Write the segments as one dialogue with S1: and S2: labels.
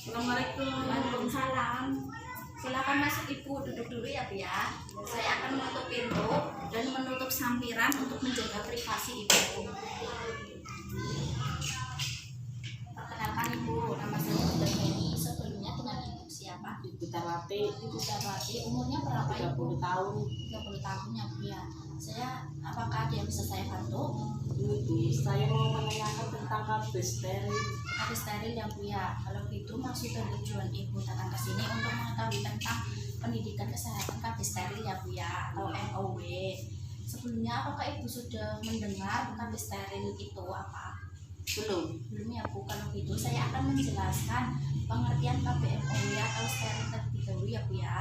S1: Assalamualaikum.
S2: Waalaikumsalam. Silakan masuk Ibu, duduk dulu ya Bu ya. Saya akan menutup pintu dan menutup sampiran untuk menjaga privasi Ibu. Perkenalkan Ibu, nama saya Bunda Feni. Sebelumnya dengan Ibu siapa?
S1: Ibu Tarwati,
S2: Ibu Darwati. Umurnya berapa
S1: 30
S2: Ibu?
S1: tahun.
S2: 30 tahun ya Bu ya. Apakah ada yang bisa saya bantu?
S1: Ibu, saya mau menanyakan tentang KB steril.
S2: Tapi steril ya Bu ya. Kalau gitu maksud dan tujuan Ibu datang ke sini untuk mengetahui tentang pendidikan kesehatan KB steril ya Bu ya, atau MOW. Sebelumnya apakah Ibu sudah mendengar KB steril itu apa? Belum ya Bu. Kalau gitu saya akan menjelaskan pengertian KB MOW atau steril terlebih dahulu ya Bu ya.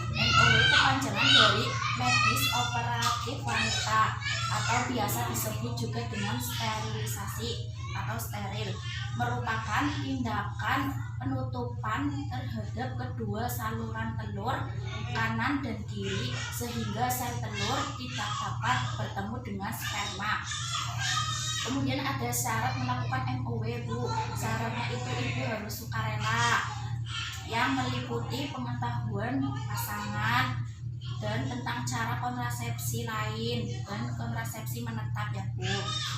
S2: MOW itu panjangan dari medis operatif wanita atau biasa disebut juga dengan sterilisasi atau steril, merupakan tindakan penutupan terhadap kedua saluran telur kanan dan kiri sehingga sel telur tidak dapat bertemu dengan sperma. Kemudian ada syarat melakukan MOW Bu. Syaratnya itu Ibu harus sukarela, yang meliputi pengetahuan pasangan dan tentang cara kontrasepsi lain dan kontrasepsi menetap ya Bu.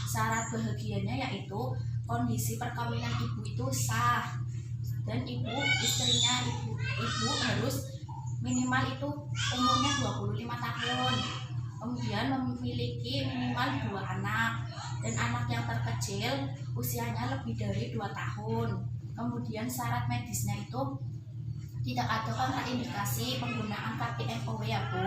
S2: Syarat bahagianya yaitu kondisi perkawinan Ibu itu sah dan istrinya ibu harus minimal itu umurnya 25 tahun. Kemudian memiliki minimal 2 anak dan anak yang terkecil usianya lebih dari 2 tahun. Kemudian syarat medisnya itu tidak ada kontraindikasi penggunaan KB MOW ya Bu.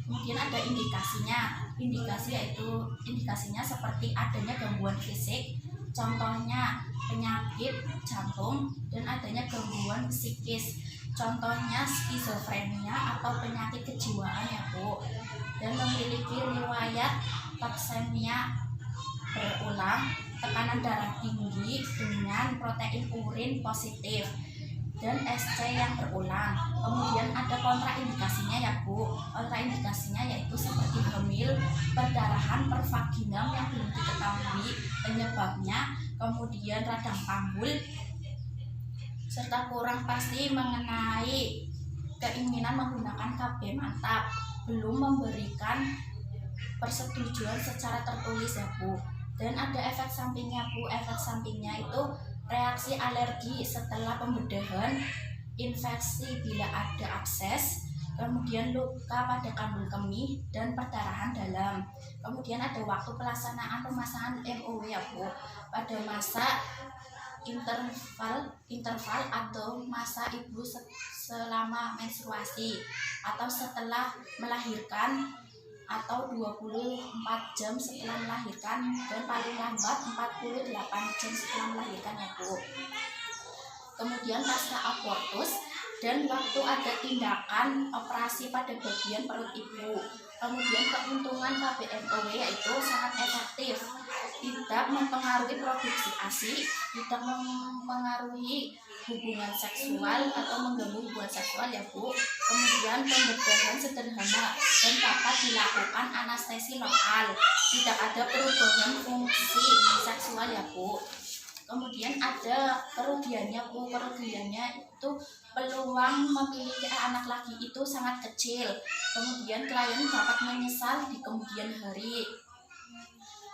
S2: Kemudian ada indikasinya. Indikasinya seperti adanya gangguan fisik, contohnya penyakit jantung, dan adanya gangguan psikis, contohnya skizofrenia atau penyakit kejiwaan ya Bu. Dan memiliki riwayat toksemia berulang, tekanan darah tinggi dengan protein urin positif, dan SC yang berulang. Kemudian ada kontraindikasinya ya Bu. Kontraindikasinya yaitu seperti hamil, perdarahan pervaginam yang belum diketahui penyebabnya, kemudian radang panggul, serta kurang pasti mengenai keinginan menggunakan KB mantap, belum memberikan persetujuan secara tertulis ya Bu. Dan ada efek sampingnya Bu. Efek sampingnya itu reaksi alergi setelah pembedahan, infeksi bila ada abses, kemudian luka pada kandung kemih, dan perdarahan dalam. Kemudian ada waktu pelaksanaan pemasangan MOW ya Bu. Pada masa interval atau masa ibu selama menstruasi atau setelah melahirkan, atau 24 jam setelah melahirkan, dan paling lambat 48 jam setelah melahirkan ya Bu. Kemudian pasca abortus dan waktu ada tindakan operasi pada bagian perut ibu. Kemudian keuntungan KB MOW yaitu sangat efektif, tidak mempengaruhi produksi ASI, tidak mempengaruhi hubungan seksual atau mengganggu hubungan seksual ya Bu. Kemudian pembedahan sederhana dan dapat dilakukan anestesi lokal, tidak ada perubahan fungsi seksual ya Bu. Kemudian ada kerugiannya Bu. Kerugiannya itu peluang memiliki anak lagi itu sangat kecil. Kemudian klien dapat menyesal di kemudian hari.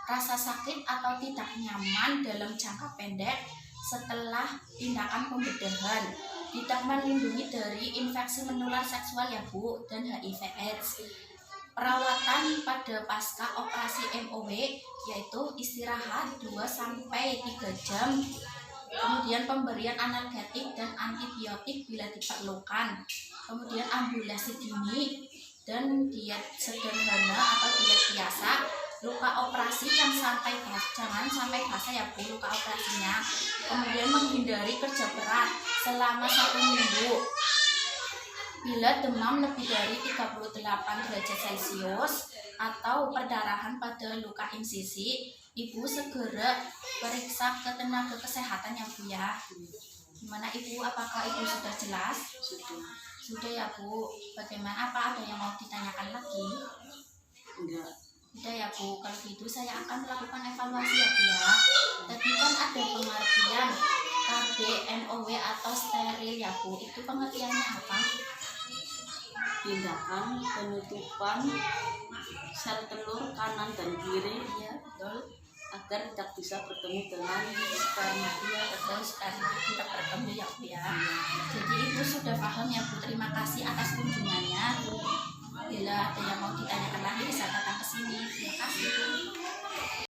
S2: Rasa sakit atau tidak nyaman dalam jangka pendek setelah tindakan pembedahan, tidak melindungi dari infeksi menular seksual ya Bu, dan HIV/AIDS. Perawatan pada pasca operasi MOW yaitu istirahat 2-3 jam, kemudian pemberian analgetik dan antibiotik bila diperlukan, kemudian ambulasi dini dan diet sederhana atau diet biasa. Luka operasi yang jangan sampai basah ya Bu luka operasinya. Kemudian menghindari kerja berat selama 1 minggu. Bila demam lebih dari 38 derajat Celcius atau perdarahan pada luka insisi, Ibu segera periksa ke tenaga kesehatan ya Bu ya. Gimana Ibu, apakah Ibu sudah jelas? Sudah ya Bu. Bagaimana, apa ada yang mau ditanyakan lagi?
S1: Enggak.
S2: Udah ya Bu, kalau gitu saya akan melakukan evaluasi ya Bu ya. Tadi kan ada pengertian KBMOW atau steril ya Bu. Itu pengertiannya apa?
S1: Tindakan penutupan sel telur kanan dan kiri
S2: Iya, betul.
S1: agar tidak bisa bertemu dengan
S2: Sperma. Iya, betul. Sperma tidak bertemu ya Bu ya. Jadi Ibu sudah paham ya Bu. Terima kasih atas kunjungannya. Bila ada yang mau ditanyakan lagi bisa datang ke sini. Terima kasih Bu.